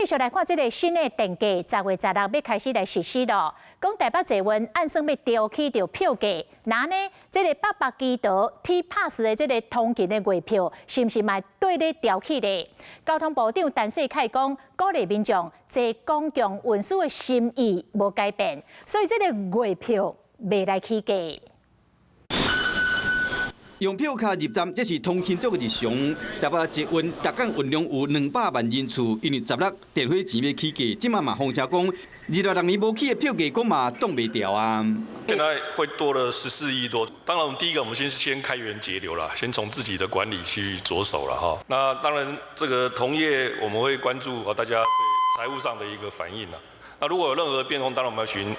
继续来看这个新的电价，10月16要开始来实施咯。讲台北捷运按算要调起着票价，那呢，这个北北基桃 T-Pass 的这个通勤的月票，是不是嘛对咧调起咧？交通部长陈世凯讲，鼓励民众坐公共运输的心意无改变，所以这个月票未来起价。 用票卡入站，这是通勤族的日常。台北捷运逐港运量有200万人次，因为16电火钱要起价，即马嘛风声讲，2、6年无起的票价，讲嘛挡袂掉啊。现在会多了14亿多。当然，第一个我们先开源节流啦，先从自己的管理去着手了哈。那当然，这个同业我们会关注大家对财务上的一个反应啦。那如果有任何变动，当然我们要循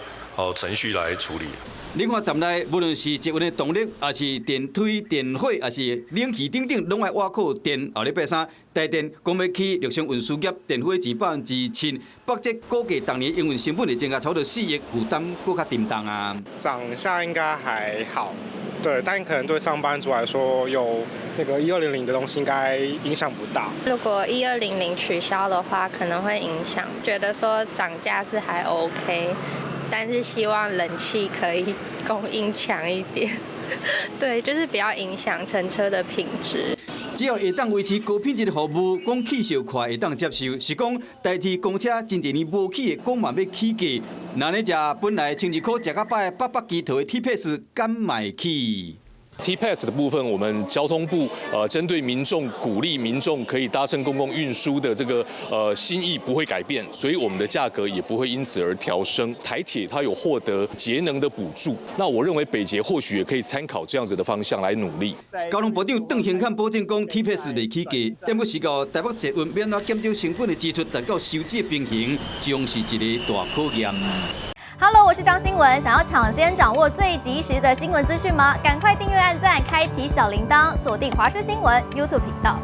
程序来处理。 你看站内，无论是捷运的动力，还是电梯、电火，还是冷气等等，拢爱挖靠电。后礼拜三，台电讲要起陆上运输业电火钱7%，北捷估计当年营运成本会增加超过4亿，负担更加沉重啊。涨价应该还好，对，但可能对上班族来说，有那个1200的东西应该影响不大。如果1200取消的话，可能会影响，觉得说涨价是还 OK。 但是希望冷气可以供应强一点，对，就是不要影响乘车的品质。只要会当维持高品质的服务，讲起售快会当接受，是讲代替公车真侪年无起的，讲嘛要起价。那呢，食本来12块食到饱的北基桃的 T-Pass 敢卖起？ T-Pass 的部分，我们交通部针对民众鼓励民众可以搭乘公共运输的这个心意不会改变，所以我们的价格也不会因此而调升。台铁它有获得节能的补助，那我认为北捷或许也可以参考这样子的方向来努力。交通部长邓兴汉保证讲 T-Pass 未起价，但要是到台北捷运免怎减少成本的支出达到收支平衡，将是一个大考验。 Hello， 我是张新文。想要抢先掌握最及时的新闻资讯吗？赶快订阅、按赞、开启小铃铛，锁定华视新闻 YouTube 频道。